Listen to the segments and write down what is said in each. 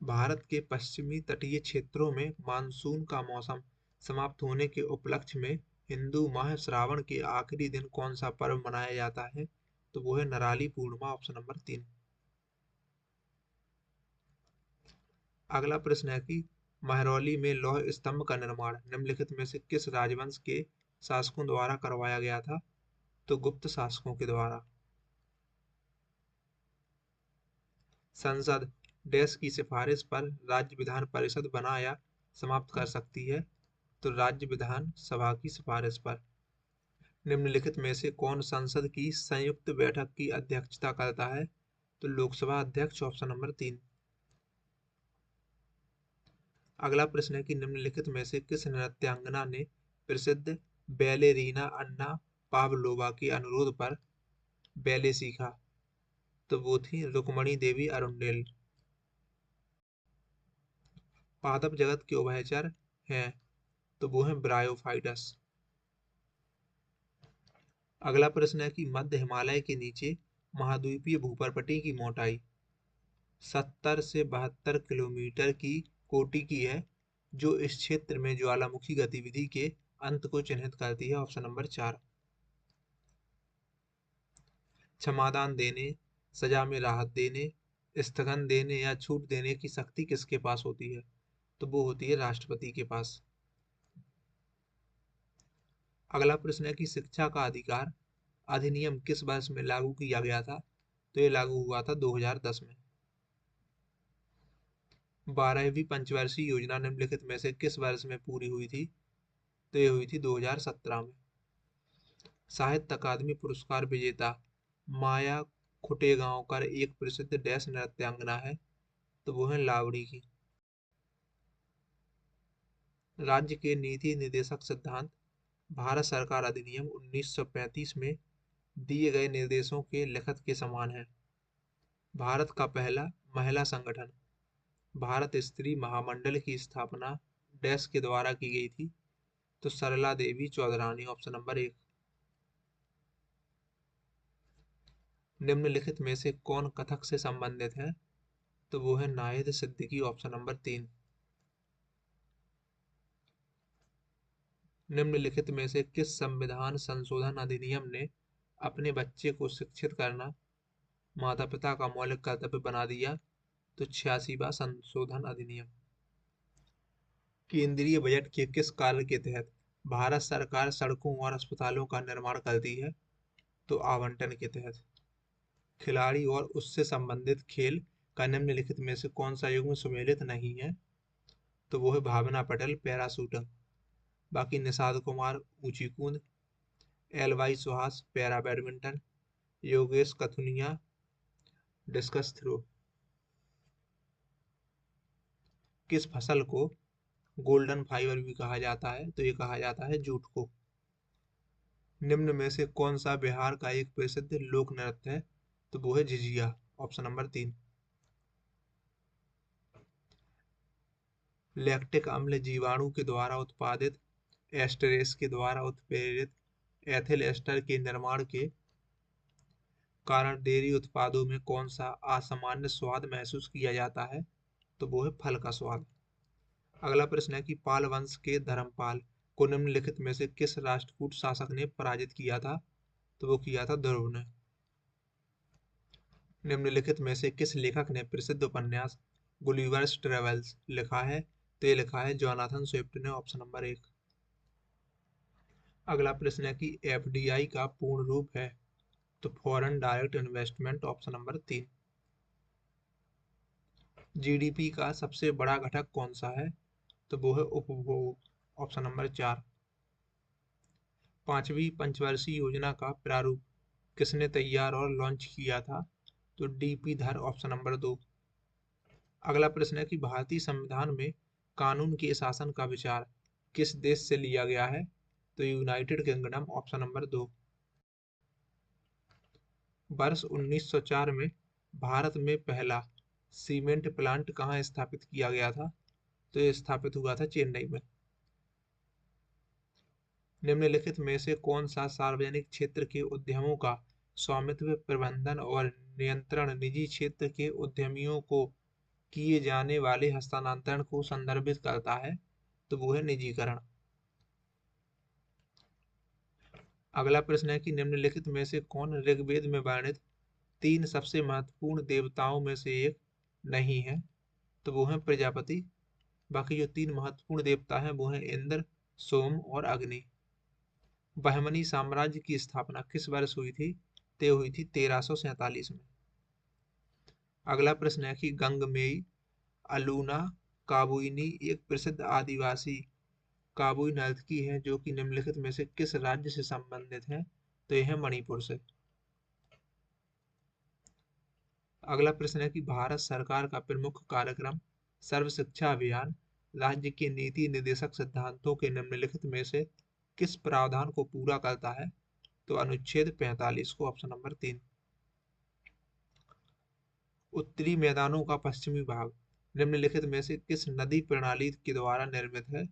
भारत के पश्चिमी तटीय क्षेत्रों में मानसून का मौसम समाप्त होने के उपलक्ष्य में हिंदू माह श्रावण के आखिरी दिन कौन सा पर्व मनाया जाता है? तो वो है नराली पूर्णिमा, ऑप्शन नंबर 3। अगला प्रश्न है कि महरौली में लौह स्तंभ का निर्माण निम्नलिखित में से किस राजवंश के शासकों द्वारा करवाया गया था? तो गुप्त शासकों के द्वारा। संसद देश की सिफारिश पर राज्य विधान परिषद बना या समाप्त कर सकती है? तो राज्य विधान सभा की सिफारिश पर। निम्नलिखित में से कौन संसद की संयुक्त बैठक की अध्यक्षता करता है? तो लोकसभा अध्यक्ष, ऑप्शन नंबर 3। अगला प्रश्न है कि निम्नलिखित में से किस नृत्यांगना ने प्रसिद्ध बैलेरीना अन्ना पावलोवा के अनुरोध पर बैले सीखा? तो वो थी रुक्मणी देवी अरुंडेल। पादप जगत के उभयचर हैं, तो वो है ब्रायोफाइटस। अगला प्रश्न है कि मध्य हिमालय के नीचे महाद्वीपीय भूपर्पटी की मोटाई 70 से 72 किलोमीटर की कोटि की है, जो इस क्षेत्र में ज्वालामुखी गतिविधि के अंत को चिन्हित करती है, ऑप्शन नंबर 4। क्षमादान देने, सजा में राहत देने, स्थगन देने या छूट देने की शक्ति किसके पास होती है? तो वो होती है राष्ट्रपति के पास। अगला प्रश्न है कि शिक्षा का अधिकार अधिनियम किस वर्ष में लागू किया गया था? तो ये लागू हुआ था 2010 में। 12वीं पंचवर्षीय योजना निम्नलिखित में से किस वर्ष में पूरी हुई थी? तो ये हुई थी 2017 में। साहित्य अकादमी पुरस्कार विजेता माया खुटेगांवकर एक प्रसिद्ध डैश नृत्यांगना है, तो वो है लावणी की। राज्य के नीति निदेशक सिद्धांत भारत सरकार अधिनियम 1935 में दिए गए निर्देशों के लिखत के समान है। भारत का पहला महिला संगठन भारत स्त्री महामंडल की स्थापना डैश के द्वारा की गई थी? तो सरला देवी चौधरानी, ऑप्शन नंबर 1। निम्नलिखित में से कौन कथक से संबंधित है? तो वो है नाहिद सिद्दीकी, ऑप्शन नंबर 3। निम्नलिखित में से किस संविधान संशोधन अधिनियम ने अपने बच्चे को शिक्षित करना माता पिता का मौलिक कर्तव्य बना दिया? तो 86वां संशोधन अधिनियम। केंद्रीय बजट के किस कार्य के तहत भारत सरकार सड़कों और अस्पतालों का निर्माण करती है? तो आवंटन के तहत। खिलाड़ी और उससे संबंधित खेल का निम्नलिखित में से कौन सा युग्म सुमेलित नहीं है? तो वो है भावना पटेल पैराशूटर। बाकी निषाद कुमार ऊंची कूद, L Y Suhas para badminton, Yogesh Kathuniya discus throw. किस फसल को गोल्डन फाइबर भी कहा जाता है? तो ये कहा जाता है जूट को। निम्न में से कौन सा बिहार का एक प्रसिद्ध लोक नृत्य है? तो वो है झिझिया, ऑप्शन नंबर 3। लैक्टिक अम्ल जीवाणु के द्वारा उत्पादित एस्टरेस के द्वारा उत्प्रेरित एथिल एस्टर के निर्माण के कारण डेयरी उत्पादों में कौन सा असामान्य स्वाद महसूस किया जाता है? तो वो है फल का स्वाद। अगला प्रश्न है कि पाल वंश के धर्मपाल को निम्नलिखित में से किस राष्ट्रकूट शासक ने पराजित किया था? तो वो किया था ध्रुव ने। निम्नलिखित में से किस लेखक ने प्रसिद्ध उपन्यास गुलिवर्स ट्रेवल्स लिखा है? तो ये लिखा है जोनाथन स्विफ्ट ने, ऑप्शन नंबर 1। अगला प्रश्न है कि एफडीआई का पूर्ण रूप है? तो foreign direct investment, option number 3। GDP का सबसे बड़ा घटक कौन सा है? तो वो है उपभोग, ऑप्शन नंबर 4। पांचवी पंचवर्षीय योजना का प्रारूप किसने तैयार और लॉन्च किया था? तो डीपी धर, ऑप्शन नंबर 2। अगला प्रश्न है कि भारतीय संविधान में कानून के शासन का विचार किस देश से लिया गया है? तो यूनाइटेड किंगडम, ऑप्शन नंबर 2। वर्ष 1904 में भारत में पहला सीमेंट प्लांट कहाँ स्थापित किया गया था? तो ये स्थापित हुआ था चेन्नई में। निम्नलिखित में से कौन सा सार्वजनिक क्षेत्र के उद्यमों का स्वामित्व प्रबंधन और नियंत्रण निजी क्षेत्र के उद्यमियों को किए जाने वाले हस्तांतरण को संदर्भित करता है, तो वो है निजीकरण। अगला प्रश्न है कि निम्नलिखित में से कौन ऋग्वेद में वर्णित 3 सबसे महत्वपूर्ण देवताओं में से एक नहीं है, तो वो है प्रजापति। बाकी जो 3 महत्वपूर्ण देवता हैं वो हैं इंद्र, सोम और अग्नि। बहमनी साम्राज्य की स्थापना किस वर्ष हुई थी, तो हुई थी 1347 में। अगला प्रश्न है कि गंगमेई अलूना काबुइनी एक प्रसिद्ध आदिवासी काबुई नर्तकी है जो कि निम्नलिखित में से किस राज्य से संबंधित है, तो यह है मणिपुर से। अगला प्रश्न है कि भारत सरकार का प्रमुख कार्यक्रम सर्व शिक्षा अभियान राज्य के नीति निर्देशक सिद्धांतों के निम्नलिखित में से किस प्रावधान को पूरा करता है, तो अनुच्छेद 45 को, ऑप्शन नंबर 3। उत्तरी मैदानों का पश्चिमी भाग निम्नलिखित में से किस नदी प्रणाली के द्वारा निर्मित है,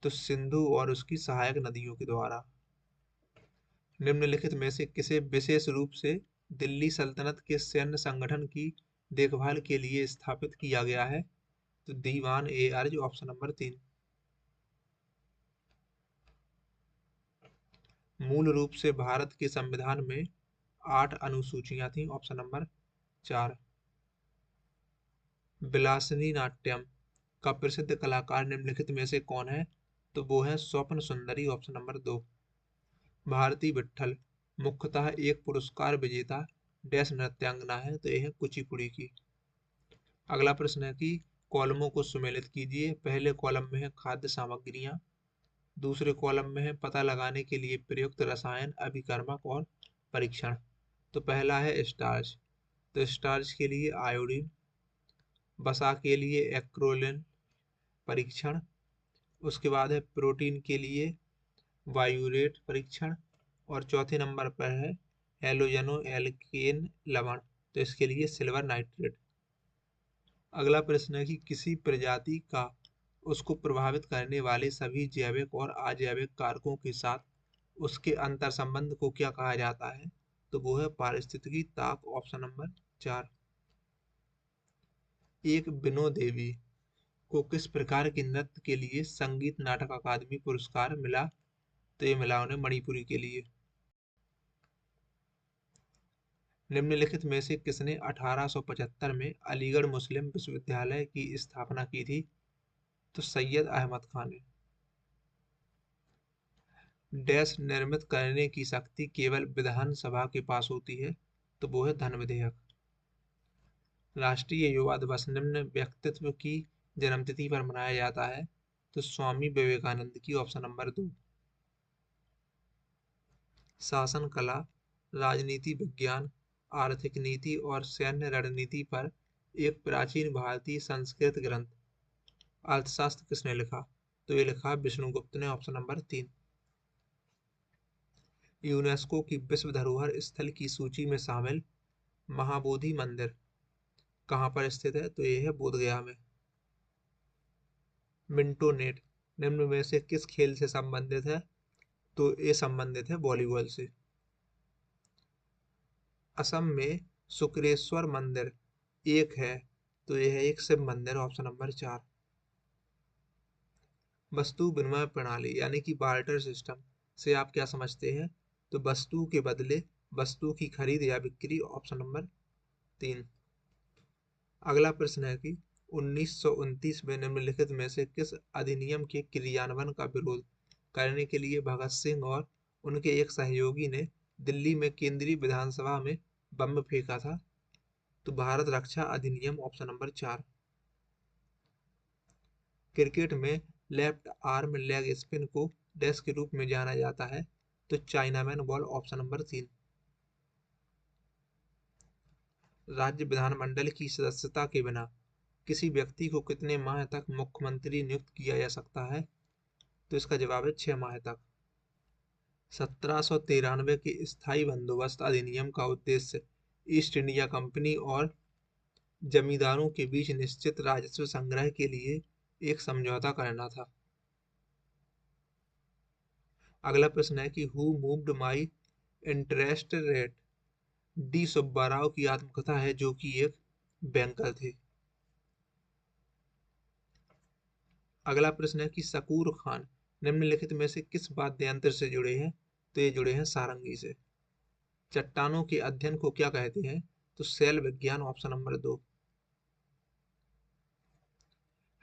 तो सिंधु और उसकी सहायक नदियों के द्वारा। निम्नलिखित में से किसे विशेष रूप से दिल्ली सल्तनत के सैन्य संगठन की देखभाल के लिए स्थापित किया गया है, तो दीवान ए अर्ज, ऑप्शन नंबर 3। मूल रूप से भारत के संविधान में 8 अनुसूचियां थीं, ऑप्शन नंबर 4। विलासिनी नाट्यम का प्रसिद्ध कलाकार निम्नलिखित में से कौन है, तो वो है स्वप्न सुंदरी, ऑप्शन नंबर 2। भारती विट्ठल मुख्यतः एक पुरस्कार विजेता डैश नृत्यांगना है, तो यह है कुचिपुड़ी की। अगला प्रश्न है कि कॉलमों को सुमेलित कीजिए। पहले कॉलम में है खाद्य सामग्रियां, दूसरे कॉलम में है पता लगाने के लिए प्रयुक्त रसायन, अभिकर्मक और परीक्षण। तो पहला है स्टार्च, तो स्टार्च के लिए आयोडीन, वसा के लिए एक्रोलिन परीक्षण, उसके बाद है प्रोटीन के लिए वायुरेट परीक्षण, और चौथे नंबर पर है हेलोजनो एल्केन लवण, तो इसके लिए सिल्वर नाइट्रेट। अगला प्रश्न है कि किसी प्रजाति का उसको प्रभावित करने वाले सभी जैविक और अजैविक कारकों के साथ उसके अंतर संबंध को क्या कहा जाता है, तो वो है पारिस्थितिकी ताप, ऑप्शन नंबर 4। एक बिनो देवी को किस प्रकार के नृत्य के लिए संगीत नाटक अकादमी पुरस्कार मिला, तो ये मिला उन्हें मणिपुरी के लिए। निम्नलिखित में से किसने 1875 में अलीगढ़ मुस्लिम विश्वविद्यालय की स्थापना की थी, तो सैयद अहमद खान ने। डैश निर्मित करने की शक्ति केवल विधानसभा के पास होती है, तो वो है धन विधेयक। राष्ट्रीय युवा दिवस निम्न व्यक्तित्व की जन्मतिथि पर मनाया जाता है, तो स्वामी विवेकानंद की, ऑप्शन नंबर 2। शासन कला, राजनीति विज्ञान, आर्थिक नीति और सैन्य रणनीति पर एक प्राचीन भारतीय संस्कृत ग्रंथ अर्थशास्त्र किसने लिखा, तो ये लिखा विष्णुगुप्त ने, ऑप्शन नंबर 3। यूनेस्को की विश्व धरोहर स्थल की सूची में शामिल महाबोधि मंदिर कहाँ पर स्थित है, तो ये है बोधगया में। मिंटोनेट निम्न में से किस खेल से संबंधित है, तो ये संबंधित है वॉलीबॉल से। असम में शुक्रेश्वर मंदिर एक है, तो यह है एक शिव मंदिर, ऑप्शन नंबर 4। वस्तु विनिमय प्रणाली यानी कि बार्टर सिस्टम से आप क्या समझते हैं, तो वस्तु के बदले वस्तु की खरीद या बिक्री, ऑप्शन नंबर 3। अगला प्रश्न है कि 1929 में निम्नलिखित में से किस अधिनियम के क्रियान्वयन का विरोध करने के लिए भगत सिंह और उनके एक सहयोगी ने दिल्ली में केंद्रीय विधानसभा में बम फेंका था, तो भारत रक्षा अधिनियम, ऑप्शन नंबर 4। क्रिकेट में लेफ्ट आर्म लेग स्पिन को डैश के रूप में जाना जाता है, तो चाइनामैन बॉल, ऑप्शन नंबर 3। राज्य विधानमंडल की सदस्यता के बिना किसी व्यक्ति को कितने माह तक मुख्यमंत्री नियुक्त किया जा सकता है, तो इसका जवाब है 6 माह तक। 1793 के स्थायी बंदोबस्त अधिनियम का उद्देश्य ईस्ट इंडिया कंपनी और जमींदारों के बीच निश्चित राजस्व संग्रह के लिए एक समझौता करना था। अगला प्रश्न है कि who moved my interest rate D Subbarao की आत्मकथा है जो कि एक बैंकर थे। अगला प्रश्न है कि शकूर खान निम्नलिखित में से किस वाद्य यंत्र से जुड़े हैं? तो ये जुड़े हैं सारंगी से। चट्टानों के अध्ययन को क्या कहते हैं? तो शैल विज्ञान, ऑप्शन नंबर 2।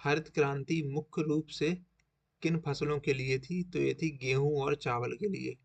हरित क्रांति मुख्य रूप से किन फसलों के लिए थी? तो ये थी गेहूं और चावल के लिए।